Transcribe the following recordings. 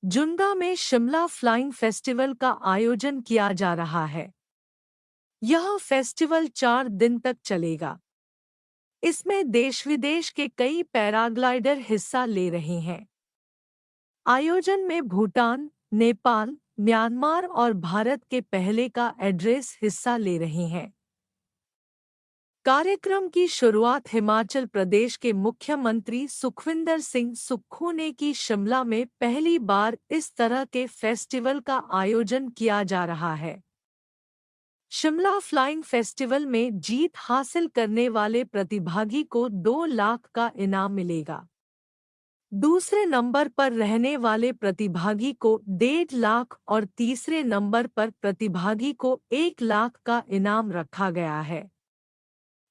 जुन्गा में Shimla flying festival का आयोजन किया जा रहा है। यह फेस्टिवल 4 दिन तक चलेगा। इसमें देश विदेश के कई पैराग्लाइडर हिस्सा ले रहे हैं। आयोजन में भूटान, नेपाल, म्यांमार और भारत के पहले का एड्रेस हिस्सा ले रहे हैं। कार्यक्रम की शुरुआत हिमाचल प्रदेश के मुख्यमंत्री सुखविंदर सिंह सुक्खू ने की। शिमला में पहली बार इस तरह के फेस्टिवल का आयोजन किया जा रहा है। शिमला फ्लाइंग फेस्टिवल में जीत हासिल करने वाले प्रतिभागी को 2 लाख का इनाम मिलेगा। दूसरे नंबर पर रहने वाले प्रतिभागी को 1.5 लाख और तीसरे नंबर पर प्रतिभागी को 1 लाख का इनाम रखा गया है।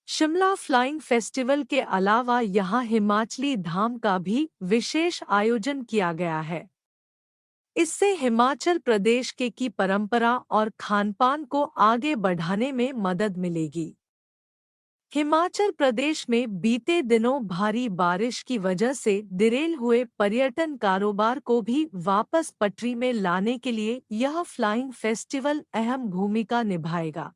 शिमला फ्लाइंग फेस्टिवल के अलावा यहां हिमाचली धाम का भी विशेष आयोजन किया गया है। इससे हिमाचल प्रदेश की परंपरा और खानपान को आगे बढ़ाने में मदद मिलेगी। हिमाचल प्रदेश में बीते दिनों भारी बारिश की वजह से डिरेल हुए पर्यटन कारोबार को भी वापस पटरी में लाने के लिए यह फ्लाइंग फेस्टिवल अहम भूमिका निभाएगा।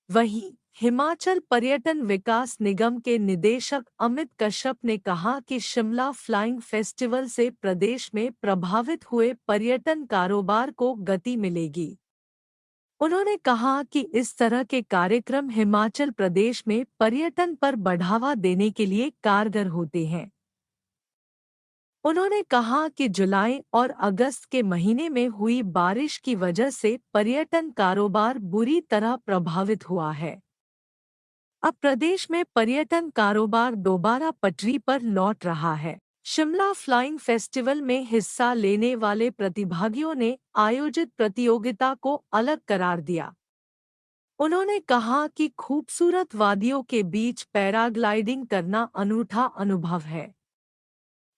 वहीं हिमाचल पर्यटन विकास निगम के निदेशक अमित कश्यप ने कहा कि शिमला फ्लाइंग फेस्टिवल से प्रदेश में प्रभावित हुए पर्यटन कारोबार को गति मिलेगी। उन्होंने कहा कि इस तरह के कार्यक्रम हिमाचल प्रदेश में पर्यटन पर बढ़ावा देने के लिए कारगर होते हैं। उन्होंने कहा कि जुलाई और अगस्त के महीने में हुई बारिश की वजह से पर्यटन कारोबार बुरी तरह प्रभावित हुआ है। अब प्रदेश में पर्यटन कारोबार दोबारा पटरी पर लौट रहा है। शिमला फ्लाइंग फेस्टिवल में हिस्सा लेने वाले प्रतिभागियों ने आयोजित प्रतियोगिता को अलग करार दिया। उन्होंने कहा कि खूबसूरत वादियों के बीच पैराग्लाइडिंग करना अनूठा अनुभव है।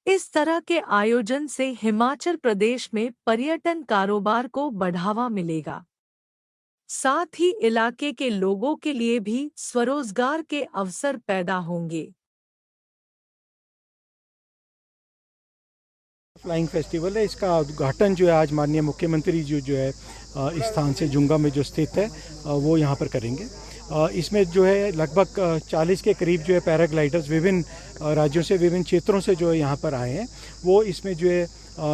इस तरह के आयोजन से हिमाचल प्रदेश में पर्यटन कारोबार को बढ़ावा मिलेगा। साथ ही इलाके के लोगों के लिए भी स्वरोजगार के अवसर पैदा होंगे। फ्लाइंग फेस्टिवल है, इसका उद्घाटन जो है आज माननीय मुख्यमंत्री जो है इस स्थान से जुंगा में जो स्थित है वो यहाँ पर करेंगे। इसमें जो है लगभग 40 के करीब जो है पैराग्लाइडर्स विभिन्न राज्यों से, विभिन्न क्षेत्रों से जो है यहाँ पर आए हैं, वो इसमें जो है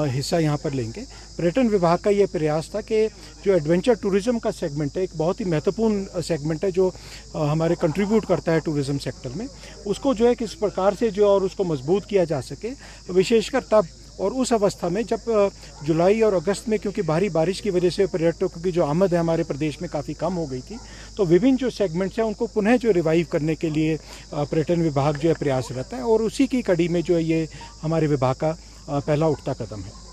हिस्सा यहाँ पर लेंगे। पर्यटन विभाग का ये प्रयास था कि जो एडवेंचर टूरिज्म का सेगमेंट है, एक बहुत ही महत्वपूर्ण सेगमेंट है जो हमारे कंट्रीब्यूट करता है टूरिज्म सेक्टर में, उसको जो है किस प्रकार से जो और उसको मजबूत किया जा सके, विशेषकर तब और उस अवस्था में जब जुलाई और अगस्त में, क्योंकि भारी बारिश की वजह से पर्यटकों की जो आमद है हमारे प्रदेश में काफ़ी कम हो गई थी, तो विभिन्न जो सेगमेंट्स हैं उनको पुनः जो रिवाइव करने के लिए पर्यटन विभाग जो है प्रयास रहता है, और उसी की कड़ी में जो है ये हमारे विभाग का पहला उठता कदम है।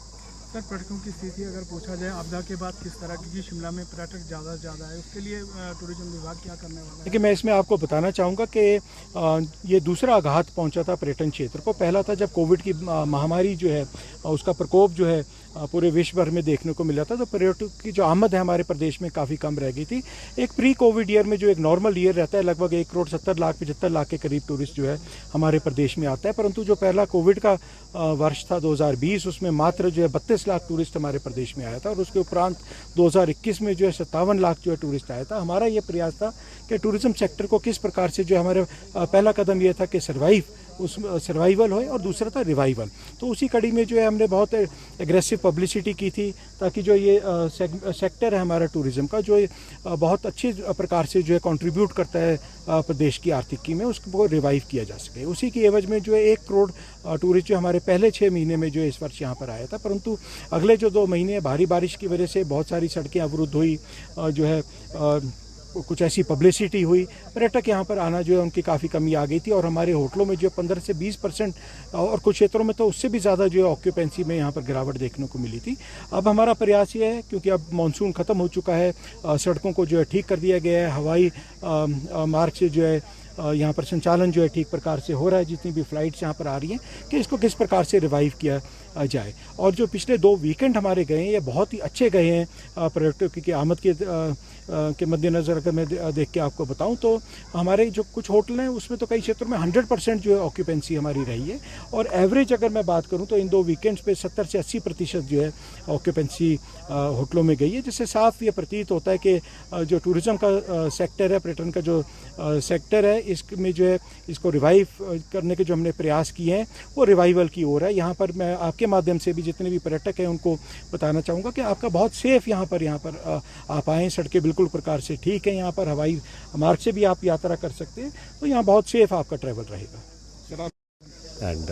सर, पर्यटकों की स्थिति अगर पूछा जाए आपदा के बाद किस तरह की, शिमला में पर्यटक ज़्यादा से ज़्यादा है, उसके लिए टूरिज्म विभाग क्या करने वाला है? देखिए, मैं इसमें आपको बताना चाहूँगा कि ये दूसरा आघात पहुँचा था पर्यटन क्षेत्र को। पहला था जब कोविड की महामारी जो है उसका प्रकोप जो है पूरे विश्व भर में देखने को मिला था, तो पर्यटकों की जो आमद है हमारे प्रदेश में काफ़ी कम रह गई थी। एक प्री कोविड ईयर में जो एक नॉर्मल ईयर रहता है, लगभग 1,70,75,00,000 के करीब टूरिस्ट जो है हमारे प्रदेश में आता है, परंतु जो पहला कोविड का वर्ष था 2020, उसमें मात्र जो है 32 लाख टूरिस्ट हमारे प्रदेश में आया था, और उसके उपरांत 2021 में जो है 57 लाख जो है टूरिस्ट आया था। हमारा ये प्रयास था कि टूरिज्म सेक्टर को किस प्रकार से जो हमारे पहला कदम ये था कि सर्वाइवल हो, और दूसरा था रिवाइवल। तो उसी कड़ी में जो है हमने बहुत एग्रेसिव पब्लिसिटी की थी, ताकि जो ये सेक्टर है हमारा टूरिज्म का, जो बहुत अच्छे प्रकार से जो है कंट्रीब्यूट करता है प्रदेश की आर्थिकी में, उसको रिवाइव किया जा सके। उसी की एवज में जो है 1 करोड़ टूरिस्ट जो हमारे पहले 6 महीने में जो है इस वर्ष यहाँ पर आया था, परंतु अगले जो 2 महीने भारी बारिश की वजह से बहुत सारी सड़कें अवरुद्ध हुई, जो है कुछ ऐसी पब्लिसिटी हुई, पर्यटक यहाँ पर आना जो है उनकी काफ़ी कमी आ गई थी, और हमारे होटलों में जो है 15 से 20% और कुछ क्षेत्रों में तो उससे भी ज़्यादा जो है ऑक्यूपेंसी में यहाँ पर गिरावट देखने को मिली थी। अब हमारा प्रयास ये है, क्योंकि अब मानसून ख़त्म हो चुका है, सड़कों को जो है ठीक कर दिया गया है, हवाई मार्ग से जो है यहाँ पर संचालन जो है ठीक प्रकार से हो रहा है, जितनी भी फ्लाइट्स यहाँ पर आ रही हैं, कि इसको किस प्रकार से रिवाइव जाए। और जो पिछले 2 वीकेंड हमारे गए हैं ये बहुत ही अच्छे गए हैं पर्यटकों की आमद के मद्देनज़र। अगर मैं देख के आपको बताऊं तो हमारे जो कुछ होटल हैं उसमें तो कई क्षेत्रों में 100% जो है ऑक्यूपेंसी हमारी रही है। और एवरेज अगर मैं बात करूं तो इन 2 वीकेंड्स पे 70 से 80% जो है ऑक्यूपेंसी होटलों में गई है, जिससे साफ ये प्रतीत होता है कि जो टूरिज़्म का सेक्टर है, पर्यटन का जो सेक्टर है, इसमें जो है इसको रिवाइव करने के जो हमने प्रयास किए हैं वो रिवाइवल की ओर है। यहाँ पर मैं आपके माध्यम से भी जितने भी पर्यटक हैं उनको बताना चाहूँगा कि आपका बहुत सेफ़ यहाँ पर आप आएँ। सड़कें बिल्कुल प्रकार से ठीक है, यहाँ पर हवाई मार्ग से भी आप यात्रा कर सकते हैं, तो यहाँ बहुत सेफ़ आपका ट्रैवल रहेगा। And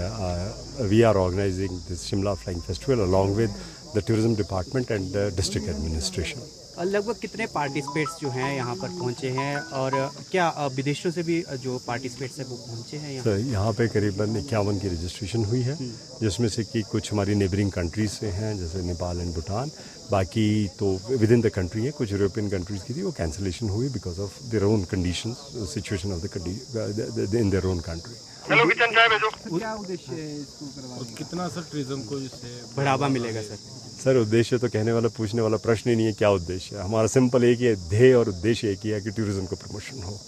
we are organizing this Shimla Flying Festival along with the Tourism Department and the District Administration. लगभग कितने पार्टिसिपेट्स जो हैं यहाँ पर पहुँचे हैं और क्या विदेशों से भी जो पार्टिसिपेट्स हैं वो पहुँचे हैं यहाँ? तो यहाँ पे करीबन 51 की रजिस्ट्रेशन हुई है, जिसमें से कि कुछ हमारी नेबरिंग कंट्रीज से हैं जैसे नेपाल एंड भूटान। बाकी तो विद इन द कंट्री है, कुछ यूरोपियन कंट्रीज की थी वो कैंसिलेशन हुई because of their own conditions, situation of the in their own country. क्या उद्देश्य है इसको करवाने? कितना सर टूरिज्म को इससे बढ़ावा मिलेगा सर? सर उद्देश्य तो कहने वाला पूछने वाला प्रश्न ही नहीं है क्या उद्देश्य है। हमारा सिंपल एक ही है, ध्येय और उद्देश्य एक ही है कि टूरिज्म का प्रमोशन हो।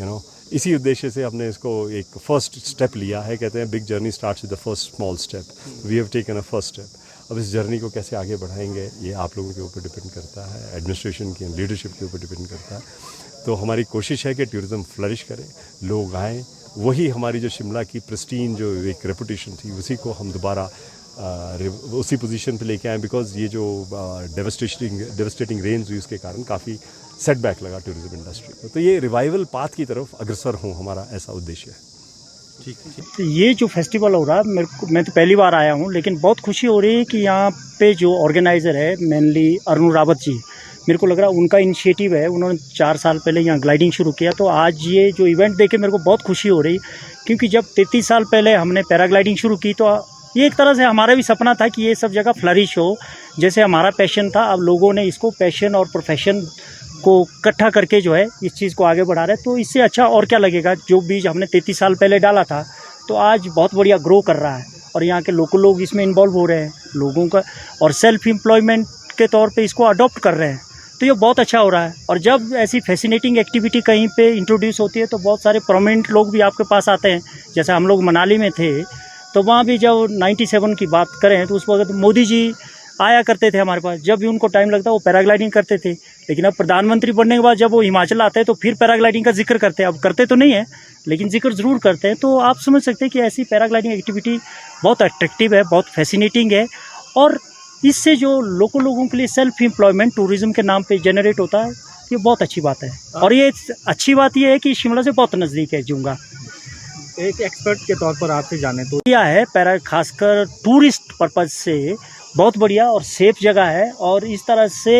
यू नो, इसी उद्देश्य से हमने इसको एक फर्स्ट स्टेप लिया है। कहते हैं big journey starts with the first small step. We have taken a first step. अब इस जर्नी को कैसे आगे बढ़ाएंगे ये आप लोगों के ऊपर डिपेंड करता है, एडमिनिस्ट्रेशन की लीडरशिप के ऊपर डिपेंड करता है। तो हमारी कोशिश है कि टूरिज्म फ्लरिश करे, लोग आएँ। वही हमारी जो शिमला की प्रिस्टीन जो एक रेपुटेशन थी उसी को हम दोबारा उसी पोजीशन पे लेके आए, बिकॉज ये जो डेवस्टेटिंग रेन्स हुई उसके कारण काफ़ी सेटबैक लगा टूरिज्म इंडस्ट्री को। तो ये रिवाइवल पाथ की तरफ अग्रसर हूँ, हमारा ऐसा उद्देश्य है। ठीक है। ये जो फेस्टिवल हो रहा है मैं तो पहली बार आया हूँ, लेकिन बहुत खुशी हो रही है कि यहाँ पे जो ऑर्गेनाइज़र है मेनली अरुण रावत जी, मेरे को लग रहा है उनका इनिशिएटिव है। उन्होंने 4 साल पहले यहाँ ग्लाइडिंग शुरू किया, तो आज ये जो इवेंट देखे मेरे को बहुत खुशी हो रही, क्योंकि जब 33 साल पहले हमने पैराग्लाइडिंग शुरू की तो ये एक तरह से हमारा भी सपना था कि ये सब जगह फ्लरिश हो। जैसे हमारा पैशन था, अब लोगों ने इसको पैशन और प्रोफेशन को इकट्ठा करके जो है इस चीज़ को आगे बढ़ा रहे हैं। तो इससे अच्छा और क्या लगेगा। जो बीज हमने 33 साल पहले डाला था तो आज बहुत बढ़िया ग्रो कर रहा है और यहाँ के लोकल लोग इसमें इन्वॉल्व हो रहे हैं, लोगों का और सेल्फ एम्प्लॉयमेंट के तौर पे इसको अडॉप्ट कर रहे हैं। तो ये बहुत अच्छा हो रहा है। और जब ऐसी फैसिनेटिंग एक्टिविटी कहीं पे इंट्रोड्यूस होती है तो बहुत सारे प्रोमिनेंट लोग भी आपके पास आते हैं। जैसे हम लोग मनाली में थे तो वहाँ भी जब 97 की बात करें तो उस वक्त मोदी जी आया करते थे हमारे पास। जब भी उनको टाइम लगता वो पैराग्लाइडिंग करते थे, लेकिन अब प्रधानमंत्री बनने के बाद जब वो हिमाचल आते हैं तो फिर पैराग्लाइडिंग का जिक्र करते हैं। अब करते तो नहीं है लेकिन जिक्र ज़रूर करते हैं। तो आप समझ सकते हैं कि ऐसी पैराग्लाइडिंग एक्टिविटी बहुत अट्रैक्टिव है, बहुत फैसिनेटिंग है और इससे जो लोगों के लिए सेल्फ एम्प्लॉयमेंट टूरिज़्म के नाम पे जनरेट होता है, ये बहुत अच्छी बात है। और ये अच्छी बात ये है कि शिमला से बहुत नज़दीक है जूंगा। एक एक्सपर्ट के तौर पर आपसे जाने तो यह है पैरा खासकर टूरिस्ट पर्पज़ से बहुत बढ़िया और सेफ़ जगह है। और इस तरह से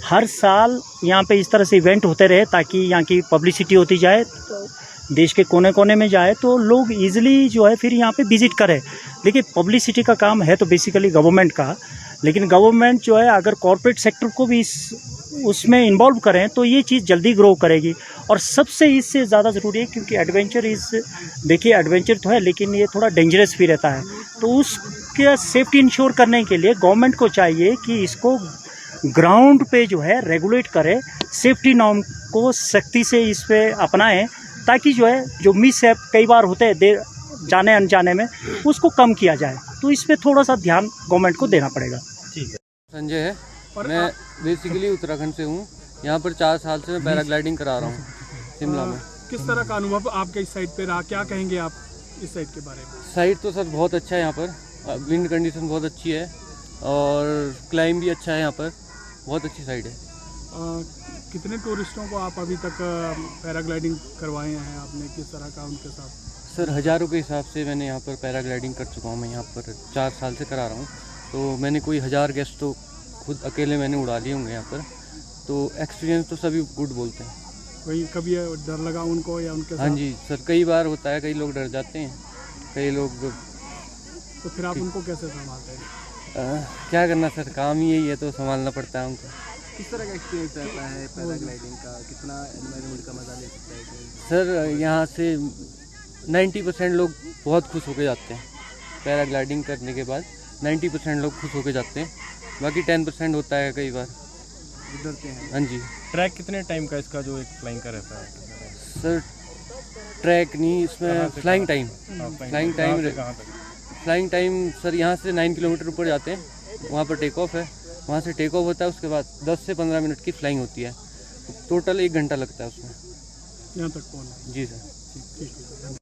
हर साल यहाँ पे इस तरह से इवेंट होते रहे ताकि यहाँ की पब्लिसिटी होती जाए, तो देश के कोने कोने में जाए तो लोग इजीली जो है फिर यहाँ पे विज़िट करें। देखिए पब्लिसिटी का काम है तो बेसिकली गवर्नमेंट का, लेकिन गवर्नमेंट जो है अगर कॉरपोरेट सेक्टर को भी उसमें इन्वॉल्व करें तो ये चीज़ जल्दी ग्रो करेगी। और सबसे इससे ज़्यादा ज़रूरी है क्योंकि एडवेंचर देखिए एडवेंचर तो है लेकिन ये थोड़ा डेंजरस भी रहता है। तो उसके सेफ्टी इंश्योर करने के लिए गवर्नमेंट को चाहिए कि इसको ग्राउंड पे जो है रेगुलेट करे, सेफ्टी नॉर्म को सख्ती से इस पर अपनाएं ताकि जो है जो मिसहैप कई बार होते हैं जाने अनजाने में उसको कम किया जाए। तो इस पर थोड़ा सा ध्यान गवर्नमेंट को देना पड़ेगा। ठीक है। संजय है, मैं बेसिकली उत्तराखंड से हूँ। यहाँ पर 4 साल से मैं पैराग्लाइडिंग करा रहा हूँ शिमला में। किस तरह का अनुभव आपके इस साइड पे रहा, क्या कहेंगे आप इस साइड के बारे में? साइड तो सर बहुत अच्छा है यहाँ पर, विंड कंडीशन बहुत अच्छी है और क्लाइम भी अच्छा है यहाँ पर, बहुत अच्छी साइड है। कितने टूरिस्टों को आप अभी तक पैराग्लाइडिंग करवाए हैं आपने, किस तरह का उनके साथ? सर हज़ारों के हिसाब से मैंने यहाँ पर पैराग्लाइडिंग कर चुका हूँ। मैं यहाँ पर 4 साल से करा रहा हूँ, तो मैंने कोई 1000 गेस्ट तो खुद अकेले मैंने उड़ा लिए होंगे यहाँ पर। तो एक्सपीरियंस तो सभी गुड बोलते हैं। वही कभी डर लगा उनको या उनके साथ? हाँ जी सर, कई बार होता है, कई लोग डर जाते हैं, कई लोग। तो फिर आप उनको कैसे संभालते हैं? क्या करना सर, काम ही यही है तो संभालना पड़ता है उनको। किस तरह का एक्सपीरियंस रहता है पैराग्लाइडिंग का, कितना एनवायरनमेंट का मजा ले सकता है? सर यहाँ से 90% लोग बहुत खुश होकर जाते हैं पैराग्लाइडिंग करने के बाद। 90% लोग खुश होके जाते हैं, बाकी 10% होता है कई बार। डरते हैं। हाँ जी ट्रैक कितने टाइम का इसका जो एक फ्लाइंग का रहता है? सर, ट्रैक नहीं, इसमें फ्लाइंग टाइम। फ्लाइंग टाइम कहाँ तक? फ्लाइंग टाइम सर यहाँ से 9 किलोमीटर ऊपर जाते हैं, वहाँ पर टेक ऑफ है, वहाँ से टेक ऑफ होता है, उसके बाद 10 से 15 मिनट की फ्लाइंग होती है, टोटल 1 घंटा लगता है उसमें। यहाँ तक पहुँचना। जी सर। ठीक है।